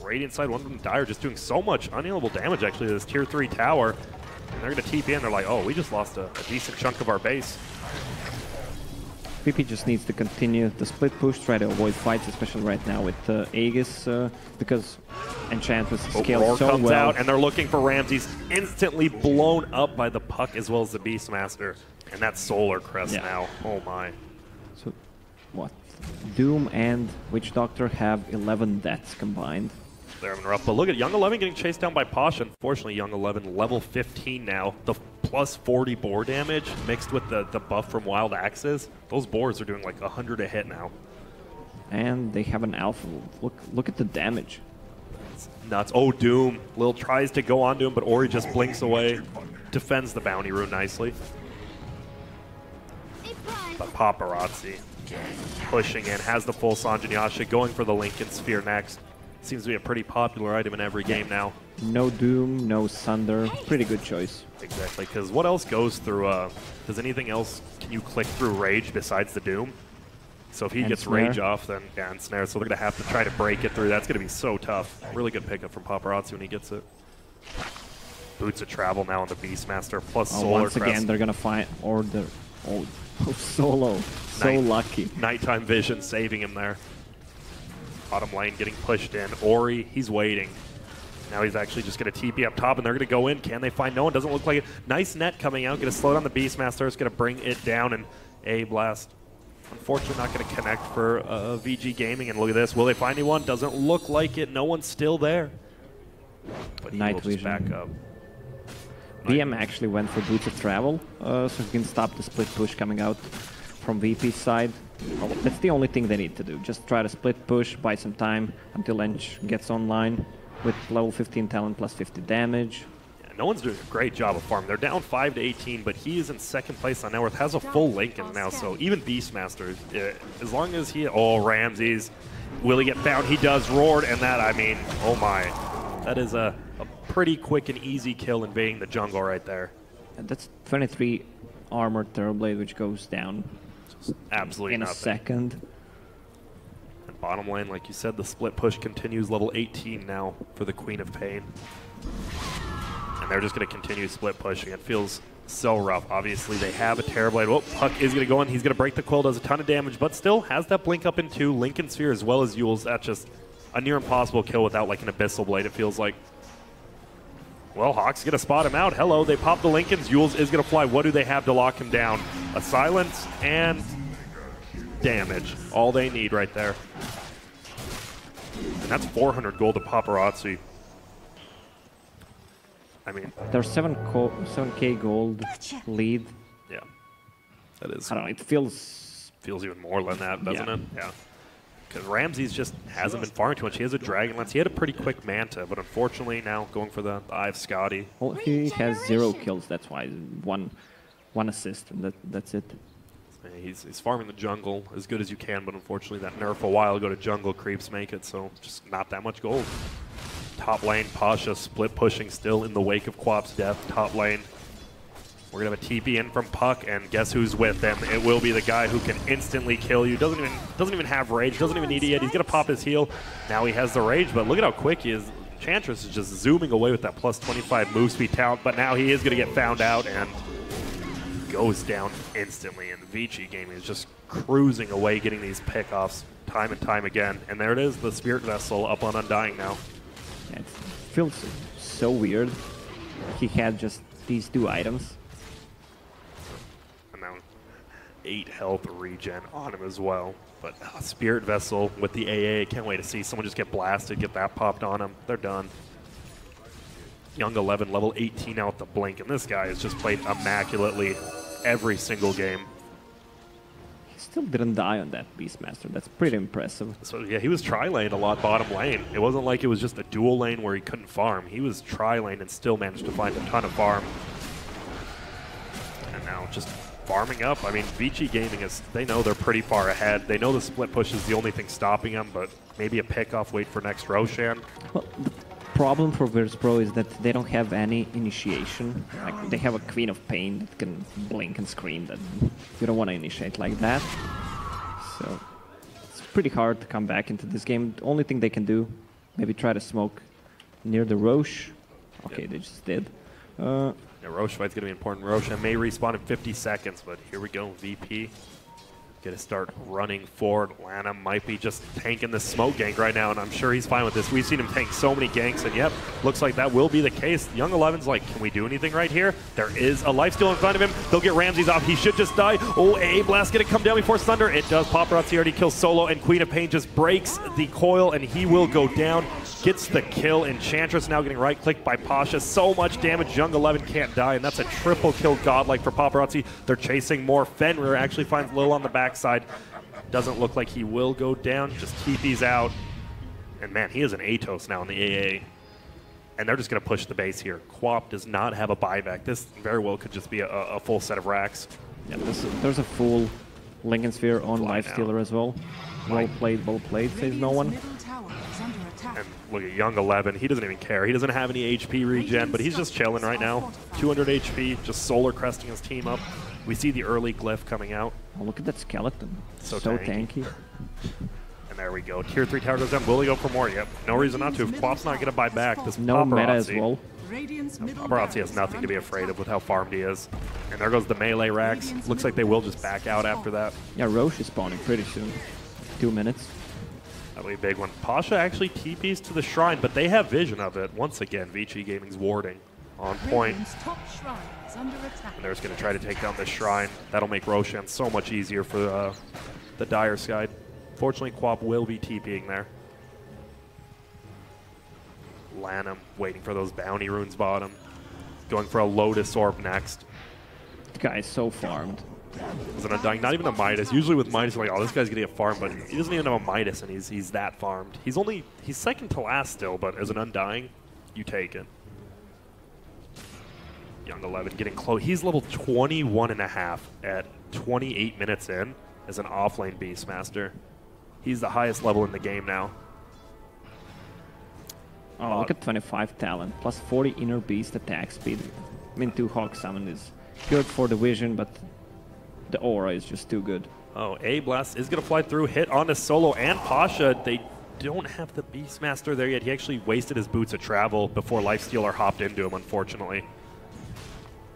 Radiant side, one from the Dire, just doing so much unhealable damage actually to this tier 3 tower. And they're going to TP in, they're like, oh, we just lost a decent chunk of our base. VP just needs to continue the split push, try to avoid fights, especially right now with Aegis, because Enchantress scales so comes well. out, and they're looking for Ramses, instantly blown up by the Puck as well as the Beastmaster. And that's Solar Crest now. Oh my. So, what? Doom and Witch Doctor have 11 deaths combined. They're having rough, but look at Young 11 getting chased down by Pasha. Unfortunately, Young 11 level 15 now. The plus 40 boar damage mixed with the buff from Wild Axes. Those boars are doing like 100 a hit now. And they have an alpha. Look at the damage. It's nuts. Oh, Doom. Lil tries to go on Doom, but Ori just blinks away. Defends the bounty rune nicely. But Paparazzi pushing in, has the full Sanjin Yasha, going for the Lincoln Sphere next. Seems to be a pretty popular item in every game now. No Doom, no Sunder. Pretty good choice. Exactly, because what else goes through, does anything else, can you click through Rage besides the Doom? So if he gets Snare. Rage off, then yeah, and Snare, so they're going to have to try to break it through. That's going to be so tough. Really good pickup from Paparazzi when he gets it. Boots of Travel now on the Beastmaster, plus Solar once Crest. again, they're going to find Order. Oh, Solo. So lucky. Nighttime Vision saving him there. Bottom lane getting pushed in. Ori, he's waiting. Now he's actually just going to TP up top, and they're going to go in. Can they find no one? Doesn't look like it. Nice net coming out. Going to slow down the Beastmaster. It's going to bring it down, and A Blast, unfortunately, not going to connect for VG Gaming. And look at this. Will they find anyone? Doesn't look like it. No one's still there. But he will just back up. BM actually went for Boots of Travel, so he can stop the split push coming out from VP's side. Well, that's the only thing they need to do. Just try to split push, buy some time until Ench gets online with level 15 talent plus 50 damage. Yeah, no one's doing a great job of farming. They're down 5 to 18, but he is in second place on net worth, has a full Lincoln now, so even Beastmaster, as long as he... Oh, Ramses. Will he get found? He does. Roared, and that, I mean, oh my. That is a pretty quick and easy kill invading the jungle right there. And that's 23 armored Terrorblade, which goes down absolutely in nothing. A second. And bottom lane, like you said, the split push continues, level 18 now for the Queen of Pain. And they're just going to continue split pushing. It feels so rough. Obviously, they have a Terrorblade. Oh, Puck is going to go in. He's going to break the coil, does a ton of damage, but still has that blink up into Lincoln Sphere as well as Yule's. That's just a near impossible kill without like an Abyssal Blade, it feels like. Well, Hawk's going to spot him out. Hello, they pop the Lincolns. Yule's is going to fly. What do they have to lock him down? A silence and damage. All they need right there. And that's 400 gold to Paparazzi. I mean... There's 7K gold lead. Yeah. That is. I don't know. It feels even more than that, doesn't Yeah. it? Yeah. Because Ramses just hasn't been farming too much. He has a Dragon Lance. He had a pretty quick Manta, but unfortunately now going for the Eye of Scotty. well, he has 0 kills. That's why one assist, and that's it. He's farming the jungle as good as you can, but unfortunately that nerf a while ago to jungle creeps make it, so just not that much gold. Top lane, Pasha split pushing still in the wake of Quap's death. Top lane. We're going to have a TP in from Puck, and guess who's with him? It will be the guy who can instantly kill you. Doesn't even have rage, doesn't even need it yet. He's going to pop his heal. Now he has the rage, but look at how quick he is. Enchantress is just zooming away with that plus 25 move speed talent, but now he is going to get found out and goes down instantly. And Vici Gaming is just cruising away, getting these pickoffs time and time again. And there it is, the Spirit Vessel up on Undying now. Yeah, it feels so weird. He had just these 2 items. 8 health regen on him as well. But Spirit Vessel with the AA, can't wait to see someone just get blasted, get that popped on him. They're done. Young 11, level 18 out the blink, and this guy has just played immaculately every single game. He still didn't die on that Beastmaster. That's pretty impressive. So yeah, he was tri-lane a lot bottom lane. It wasn't like it was just a dual lane where he couldn't farm. He was tri-lane and still managed to find a ton of farm. And now just farming up. I mean, Vici Gaming is, they know they're pretty far ahead. They know the split push is the only thing stopping them, but maybe a pickoff, wait for next Roshan. Well, the problem for Virtus.pro is that they don't have any initiation. Like, they have a Queen of Pain that can blink and scream that you don't want to initiate like that. So it's pretty hard to come back into this game. The only thing they can do, maybe try to smoke near the Roche. Okay, Yep. they just did. Yeah, Roche fight's going to be important. Roshan may respawn in 50 seconds, but here we go. VP going to start running forward. Lana might be just tanking the smoke gank right now, and I'm sure he's fine with this. We've seen him tank so many ganks, and yep, looks like that will be the case. Young 11's like, can we do anything right here? There is a lifesteal in front of him. They'll get Ramses off. He should just die. Oh, A Blast going to come down before Thunder. It does. Paparazzi already kills Solo, and Queen of Pain just breaks the coil, and he will go down. Gets the kill. Enchantress now getting right-clicked by Pasha. So much damage. Young 11 can't die, and that's a triple kill godlike for Paparazzi. They're chasing more. Fenrir actually finds Lil on the backside. Doesn't look like he will go down. Just TP's out. And man, he is an Atos now in the AA. And they're just going to push the base here. Quap does not have a buyback. This very well could just be a full set of racks. Yeah, there's a full Lincoln Sphere on Lifestealer as well. Well played, says no one. And look at Young 11. He doesn't even care. He doesn't have any HP regen, but he's just chilling right now. 200 HP, just solar cresting his team up. We see the early glyph coming out. Oh, look at that skeleton. So tanky. And there we go. Tier 3 tower goes down. Will he go for more? Yep. No reason not to. If Quap's not going to buy back, this No meta as Paparazzi. well. Paparazzi has nothing to be afraid of with how farmed he is. And there goes the melee racks. Looks like they will just back out after that. Yeah, Roche is spawning pretty soon. 2 minutes. That'll be a big one. Pasha actually TPs to the shrine, but they have vision of it. Once again, Vici Gaming's warding on point. And they're just going to try to take down this shrine. That'll make Roshan so much easier for the dire side. Fortunately, Quap will be TPing there. Lanham waiting for those bounty runes bottom. Going for a Lotus Orb next. The guy is so farmed. As an Undying, not even a Midas. Usually with Midas, you're like, oh, this guy's gonna get farmed, but he doesn't even have a Midas, and he's that farmed. He's second to last still, but as an Undying, you take it. Young 11 getting close. He's level 21.5 at 28 minutes in as an offlane Beastmaster. He's the highest level in the game now. Oh, look at 25 talent, plus 40 inner beast attack speed. I mean, 2 Hawk Summon is good for the vision, but the aura is just too good. Oh, A Blast is going to fly through, hit onto Solo and Pasha. They don't have the Beastmaster there yet. He actually wasted his boots of travel before Lifestealer hopped into him, unfortunately.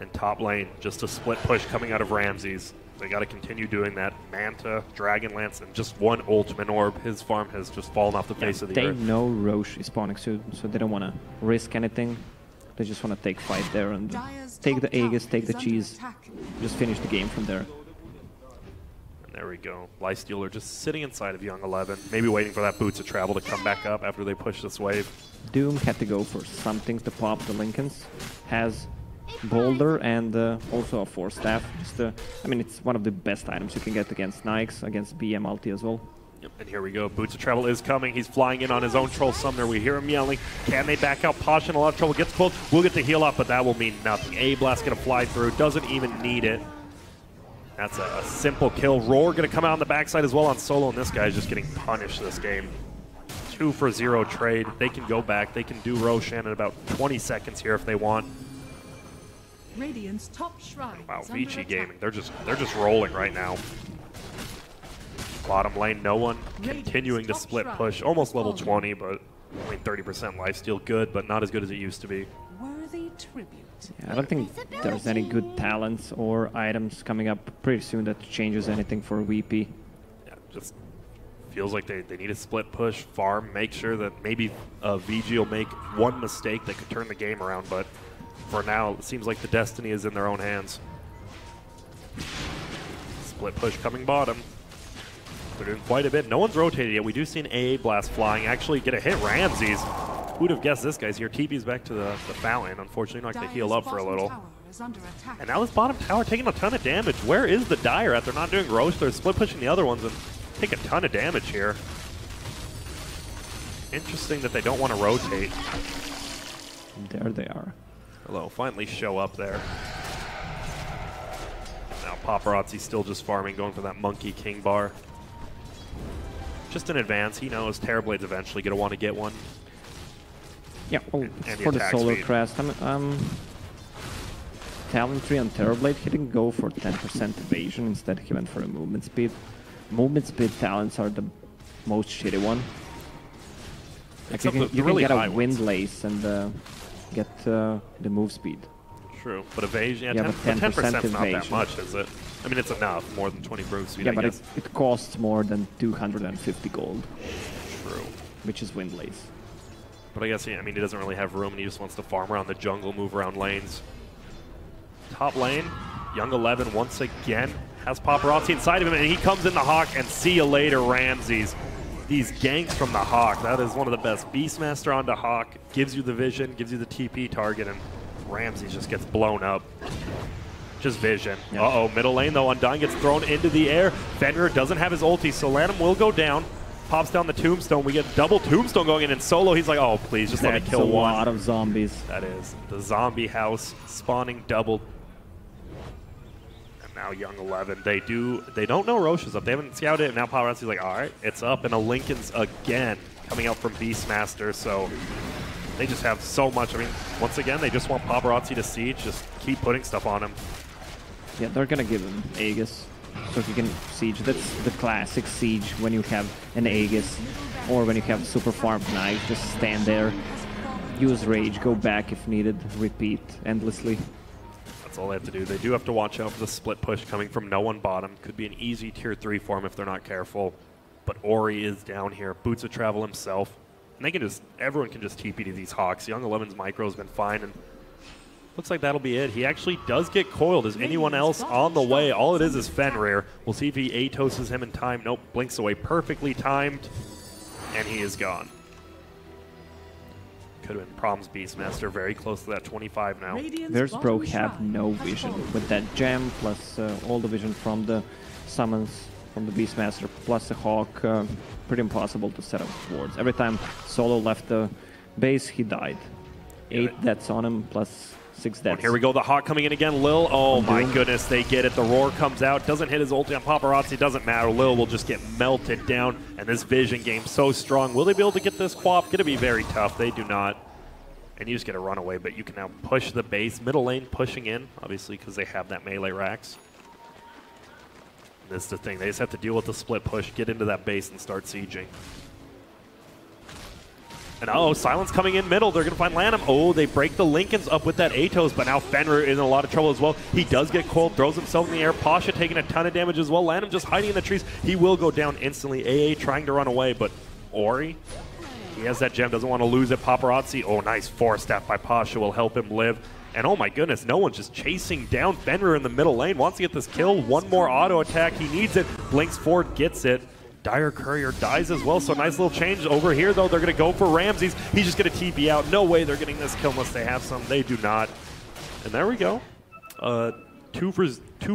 And top lane, just a split push coming out of Ramses. They got to continue doing that. Manta, Dragon Lance, and just one Ultimate Orb. His farm has just fallen off the face of the earth. They know Roche is spawning soon, so they don't want to risk anything. They just want to take fight there and take the Aegis, take the cheese, just finish the game from there. And there we go. Lifestealer just sitting inside of Young 11, maybe waiting for that Boots of Travel to come back up after they push this wave. Doom had to go for something to pop the Lincolns. Has Boulder and also a Force Staff. Just, I mean, it's one of the best items you can get against Nikes, against BM ulti as well. Yep, and here we go. Boots of Travel is coming. He's flying in on his own Troll Summoner. We hear him yelling. Can they back out? Pasha in a lot of trouble. Gets pulled. We'll get the heal up, but that will mean nothing. A-Blast going to fly through. Doesn't even need it. That's a simple kill. Roar going to come out on the backside as well on Solo, and this guy's just getting punished this game. 2 for 0 trade. They can go back. They can do Roshan in about 20 seconds here if they want. Radiant's top shrine. Wow, Vici Gaming. They're just rolling right now. Bottom lane, no one continuing to split push. Almost level 20, but only 30% lifesteal. Good, but not as good as it used to be. Worthy tribute. Yeah, I don't think there's any good talents or items coming up pretty soon that changes anything for VP. Yeah, just feels like they need to split push, farm, make sure that maybe VG will make one mistake that could turn the game around, but for now, it seems like the destiny is in their own hands. Split push coming bottom. They're doing quite a bit. No one's rotated yet. We do see an AA Blast flying. Actually get a hit Ramses. Who'd have guessed this guy's here? TP's back to the fountain. Unfortunately, not going to heal up for a little. And now this bottom tower taking a ton of damage. Where is the Dire at? They're not doing Roche. They're split pushing the other ones and take a ton of damage here. Interesting that they don't want to rotate. There they are. Hello, finally show up there. Now Paparazzi still just farming, going for that Monkey King bar. Just in advance, he knows Terrorblade's eventually going to want to get one. Yeah, well, and for the Solar speed. Crest, Talent Tree on Terrorblade, he didn't go for 10% evasion, instead he went for a movement speed. Movement speed talents are the most shitty one. Like you can get a Windlace and get the move speed. True, but evasion, yeah, 10% is not evasion. that much, is it? I mean, it's enough, more than 20 move speed, Yeah, I but guess. it costs more than 250 gold. True. Which is Windlace. But I guess, yeah, I mean, he doesn't really have room, and he just wants to farm around the jungle, move around lanes. Top lane, Young 11 once again has Paparazzi inside of him, and he comes in the Hawk, and see you later, Ramses. These ganks from the Hawk, that is one of the best. Beastmaster onto Hawk, gives you the vision, gives you the TP target, and Ramses just gets blown up. Just vision. Yep. Uh-oh, middle lane though, Undying gets thrown into the air. Fenrir doesn't have his ulti, so Lanham will go down. Pops down the tombstone. We get double tombstone going in, and Solo, he's like, oh, please, just let me kill one. That's a lot of zombies. That is. The zombie house spawning double. And now Young 11. They don't know Roche is up. They haven't scouted it, and now Paparazzi's like, all right, it's up. And a Lincoln's again coming out from Beastmaster, so they just have so much. I mean, once again, they just want Paparazzi to siege. Just keep putting stuff on him. Yeah, they're gonna give him Aegis, so he can siege. That's the classic siege when you have an Aegis, or when you have super farmed knife. Just stand there, use rage, go back if needed, repeat endlessly. That's all they have to do. They do have to watch out for the split push coming from no one bottom. Could be an easy tier 3 farm if they're not careful. But Ori is down here. Boots of Travel himself. And they can just, everyone can just TP to these Hawks. Young 11's micro has been fine, and looks like that'll be it. He actually does get coiled. Is anyone else on the way? All it is Fenrir. We'll see if he Atoses him in time. Nope, blinks away. Perfectly timed, and he is gone. Could have been Prom's Beastmaster. Very close to that 25 now. Versbroke have no vision. With that gem, plus all the vision from the summons from the Beastmaster, plus the Hawk, pretty impossible to set up wards. Every time Solo left the base, he died. 8 deaths on him, plus 6 deaths. Here we go, the Hawk coming in again. Lil, oh my goodness, they get it. The Roar comes out, doesn't hit his ulti on Paparazzi, doesn't matter. Lil will just get melted down, and this vision game so strong. Will they be able to get this Quap? Gonna be very tough. They do not. And you just get a runaway, but you can now push the base. Middle lane pushing in, obviously, because they have that melee racks. This is the thing. They just have to deal with the split push, get into that base, and start sieging. And oh, Silence coming in middle. They're going to find Lanham. Oh, they break the Lincolns up with that Atos, but now Fenrir is in a lot of trouble as well. He does get cold, throws himself in the air. Pasha taking a ton of damage as well. Lanham just hiding in the trees. He will go down instantly. AA trying to run away, but Ori, he has that gem, doesn't want to lose it. Paparazzi, oh, nice force staff by Pasha will help him live. And oh my goodness, no one's just chasing down Fenrir in the middle lane. Wants to get this kill. One more auto attack. He needs it. Blinks forward, gets it. Dire Courier dies as well, so nice little change. Over here, though, they're going to go for Ramses. He's just going to TP out. No way they're getting this kill unless they have some. They do not. And there we go. Two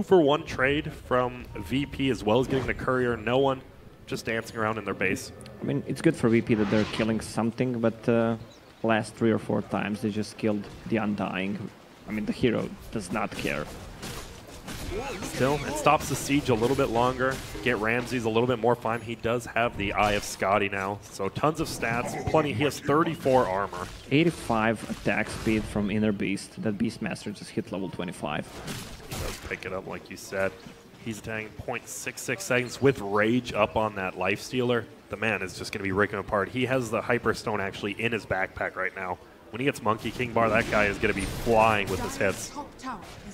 for one trade from VP as well as getting the courier. No one just dancing around in their base. I mean, it's good for VP that they're killing something, but last 3 or 4 times they just killed the Undying. I mean, the hero does not care. Still, it stops the siege a little bit longer. Get Ramses a little bit more fine. He does have the Eye of Scotty now, so tons of stats, plenty. He has 34 armor. 85 attack speed from Inner Beast. That Beastmaster just hit level 25. He does pick it up, like you said. He's attacking 0.66 seconds with Rage up on that Lifestealer. The man is just going to be ripping him apart. He has the Hyperstone actually in his backpack right now. When he gets Monkey King Bar, that guy is going to be flying with his hits.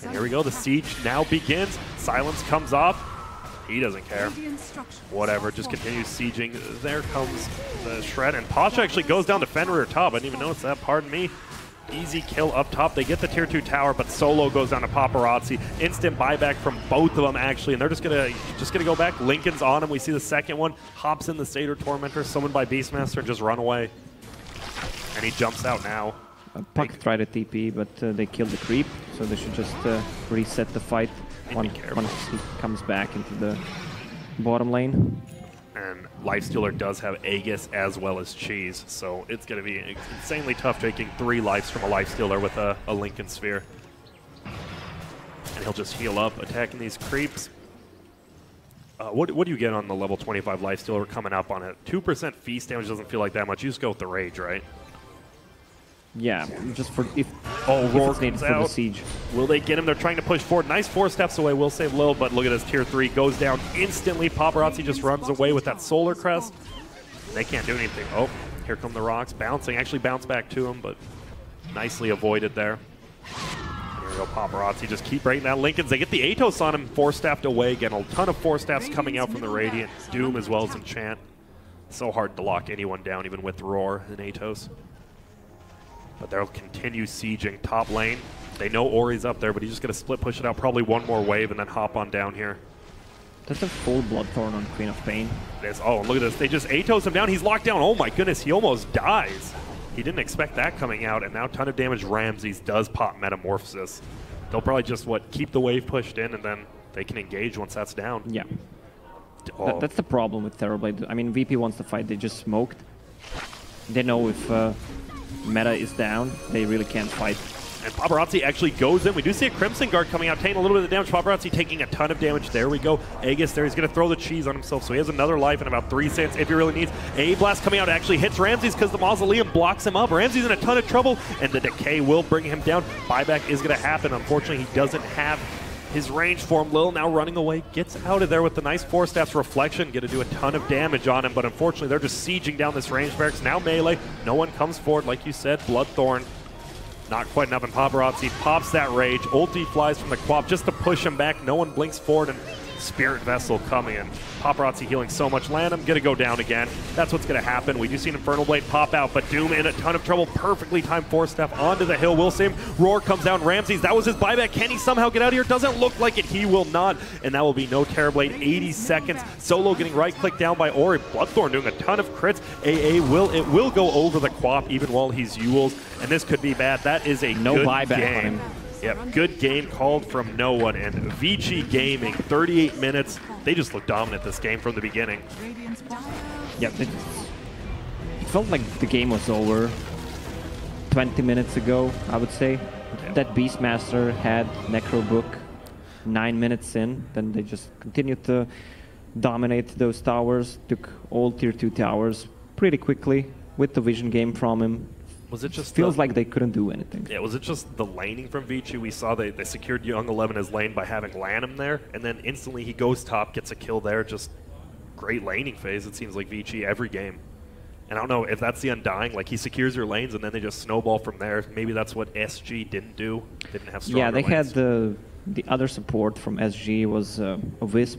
And here we go. The siege now begins. Silence comes off. He doesn't care. Whatever. Just continues sieging. There comes the Shred. And Pasha actually goes down to Fenrir top. I didn't even notice that. Pardon me. Easy kill up top. They get the tier 2 tower, but Solo goes down to Paparazzi. Instant buyback from both of them, actually. And they're just gonna go back. Lincoln's on him. We see the second one. Hops in the Satyr Tormentor. Summoned by Beastmaster and just run away. And he jumps out now. Puck tried a TP, but they killed the creep, so they should just reset the fight once he comes back into the bottom lane. And Lifestealer does have Aegis as well as Cheese, so it's going to be insanely tough taking 3 lives from a Lifestealer with a Lincoln Sphere. And he'll just heal up, attacking these creeps. What do you get on the level 25 Lifestealer coming up on it? 2% feast damage doesn't feel like that much. You just go with the Rage, right? Yeah, just for if Roar needed comes for the out. siege. Will they get him? They're trying to push forward. Nice 4 steps away. Will save low, but look at this tier 3 goes down instantly. Paparazzi just runs away with that Solar Crest. They can't do anything. Oh, here come the rocks. Bouncing. Actually bounce back to him, but nicely avoided there. Here we go. Paparazzi just keep breaking that Lincolns. They get the Atos on him. 4-staffed away. Again, a ton of 4-staffs coming out from the Radiant. Doom as well as Enchant. So hard to lock anyone down, even with Roar and Atos. But they'll continue sieging top lane. They know Ori's up there, but he's just going to split push it out, probably one more wave, and then hop on down here. That's a full Bloodthorn on Queen of Pain. Oh, look at this. They just Atos him down. He's locked down. Oh my goodness, he almost dies. He didn't expect that coming out, and now ton of damage. Ramses does pop Metamorphosis. They'll probably just, keep the wave pushed in, and then they can engage once that's down. Yeah. Oh. That's the problem with Terrorblade. I mean, VP wants to fight. They just smoked. They know if meta is down, they really can't fight. And Paparazzi actually goes in. We do see a Crimson Guard coming out, taking a little bit of damage. Paparazzi taking a ton of damage. There we go. Aegis there. He's going to throw the cheese on himself, so he has another life and about 3 cents if he really needs. A-Blast coming out actually hits Ramses because the Mausoleum blocks him up. Ramses in a ton of trouble, and the Decay will bring him down. Buyback is going to happen. Unfortunately, he doesn't have his range for him. Lil now running away, gets out of there with the nice 4-staffs Reflection. Going to do a ton of damage on him, but unfortunately, they're just sieging down this range barracks. Now melee. No one comes forward, like you said. Bloodthorn. Not quite enough, and Paparazzi pops that Rage. Ulti flies from the Quap just to push him back. No one blinks forward, and Spirit Vessel coming in. Paparazzi healing so much. Lanham going to go down again. That's what's going to happen. We do see an Infernal Blade pop out, but Doom in a ton of trouble. Perfectly timed 4-step onto the hill. Will save him. Roar comes down. Ramses, that was his buyback. Can he somehow get out of here? Doesn't look like it. He will not, and that will be no Terrorblade. 80 seconds. Solo getting right-clicked down by Ori. Bloodthorn doing a ton of crits. It will go over the Quap even while he's Yules, and this could be bad. That is a no good buyback game. on him. Yep, good game called from no one, and Vici Gaming, 38 minutes. They just looked dominant this game from the beginning. Yeah, it felt like the game was over 20 minutes ago, I would say. Yeah. That Beastmaster had Necro Book 9 minutes in, then they just continued to dominate those towers, took all tier 2 towers pretty quickly with the vision game from him. Was it just feels like they couldn't do anything? Yeah, was it just the laning from Vici? We saw they secured Young 11 as lane by having Lanham there, and then instantly he goes top, gets a kill there. Just great laning phase, it seems like Vici every game. And I don't know if that's the Undying, like he secures your lanes and then they just snowball from there. Maybe that's what SG didn't do. Didn't have stronger Yeah, they lanes. had the other support from SG was a Wisp